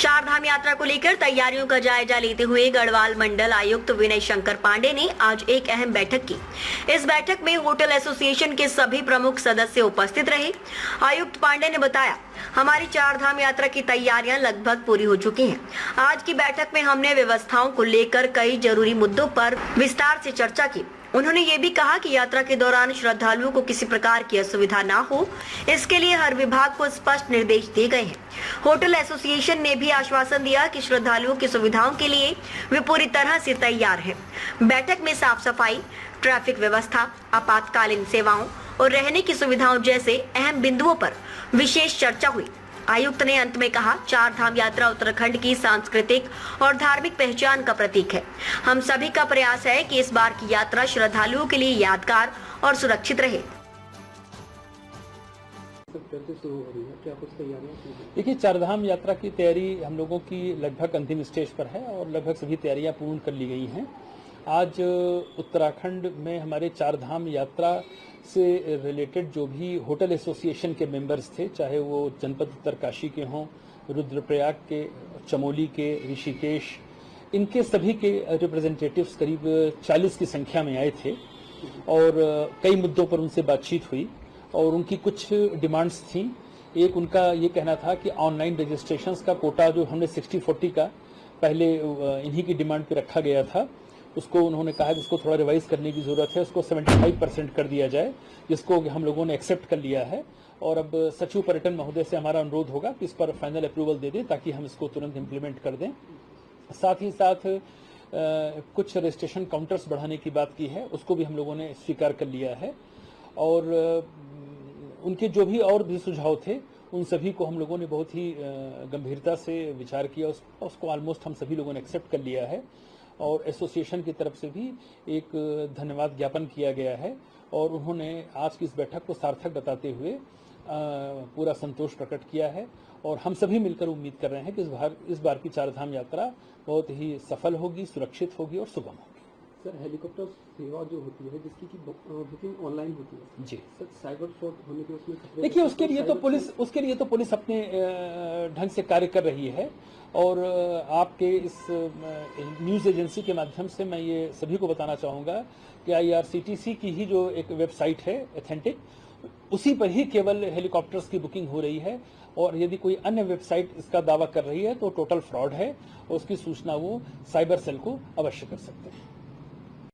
चार धाम यात्रा को लेकर तैयारियों का जायजा लेते हुए गढ़वाल मंडल आयुक्त विनय शंकर पांडे ने आज एक अहम बैठक की। इस बैठक में होटल एसोसिएशन के सभी प्रमुख सदस्य उपस्थित रहे। आयुक्त पांडे ने बताया, हमारी चार धाम यात्रा की तैयारियां लगभग पूरी हो चुकी हैं। आज की बैठक में हमने व्यवस्थाओं को लेकर कई जरूरी मुद्दों पर विस्तार से चर्चा की। उन्होंने ये भी कहा कि यात्रा के दौरान श्रद्धालुओं को किसी प्रकार की असुविधा ना हो, इसके लिए हर विभाग को स्पष्ट निर्देश दिए गए हैं। होटल एसोसिएशन ने भी आश्वासन दिया कि श्रद्धालुओं की सुविधाओं के लिए वे पूरी तरह से तैयार हैं। बैठक में साफ सफाई, ट्रैफिक व्यवस्था, आपातकालीन सेवाओं और रहने की सुविधाओं जैसे अहम बिंदुओं पर विशेष चर्चा हुई। आयुक्त ने अंत में कहा, चार धाम यात्रा उत्तराखंड की सांस्कृतिक और धार्मिक पहचान का प्रतीक है। हम सभी का प्रयास है कि इस बार की यात्रा श्रद्धालुओं के लिए यादगार और सुरक्षित रहे। देखिए, चारधाम यात्रा की तैयारी हम लोगों की लगभग अंतिम स्टेज पर है और लगभग सभी तैयारियां पूर्ण कर ली गई हैं। आज उत्तराखंड में हमारे चारधाम यात्रा से रिलेटेड जो भी होटल एसोसिएशन के मेंबर्स थे, चाहे वो जनपद उत्तरकाशी के हों, रुद्रप्रयाग के, चमोली के, ऋषिकेश, इनके सभी के रिप्रेजेंटेटिव्स करीब 40 की संख्या में आए थे और कई मुद्दों पर उनसे बातचीत हुई और उनकी कुछ डिमांड्स थी। एक उनका ये कहना था कि ऑनलाइन रजिस्ट्रेशंस का कोटा जो हमने 60-40 का पहले इन्हीं की डिमांड पे रखा गया था, उसको उन्होंने कहा कि उसको थोड़ा रिवाइज करने की जरूरत है, उसको 75% कर दिया जाए, जिसको हम लोगों ने एक्सेप्ट कर लिया है। और अब सचिव पर्यटन महोदय से हमारा अनुरोध होगा कि इस पर फाइनल अप्रूवल दे दें ताकि हम इसको तुरंत इम्प्लीमेंट कर दें। साथ ही साथ कुछ रजिस्ट्रेशन काउंटर्स बढ़ाने की बात की है, उसको भी हम लोगों ने स्वीकार कर लिया है। और उनके जो भी और भी सुझाव थे, उन सभी को हम लोगों ने बहुत ही गंभीरता से विचार किया, उसको ऑलमोस्ट हम सभी लोगों ने एक्सेप्ट कर लिया है। और एसोसिएशन की तरफ से भी एक धन्यवाद ज्ञापन किया गया है और उन्होंने आज की इस बैठक को सार्थक बताते हुए पूरा संतोष प्रकट किया है। और हम सभी मिलकर उम्मीद कर रहे हैं कि इस बार की चारधाम यात्रा बहुत ही सफल होगी, सुरक्षित होगी और सुगम होगी। सर, हेलीकॉप्टर सेवा जो होती है जिसकी की बुकिंग ऑनलाइन होती है जी सर, साइबर फ्रॉड होने के उसमें देखिए, उसके लिए तो पुलिस अपने ढंग से कार्य कर रही है। और आपके इस न्यूज़ एजेंसी के माध्यम से मैं ये सभी को बताना चाहूँगा कि IRCTC की ही जो एक वेबसाइट है ऑथेंटिक, उसी पर ही केवल हेलीकॉप्टर्स की बुकिंग हो रही है। और यदि कोई अन्य वेबसाइट इसका दावा कर रही है तो टोटल फ्रॉड है और उसकी सूचना वो साइबर सेल को अवश्य कर सकते हैं।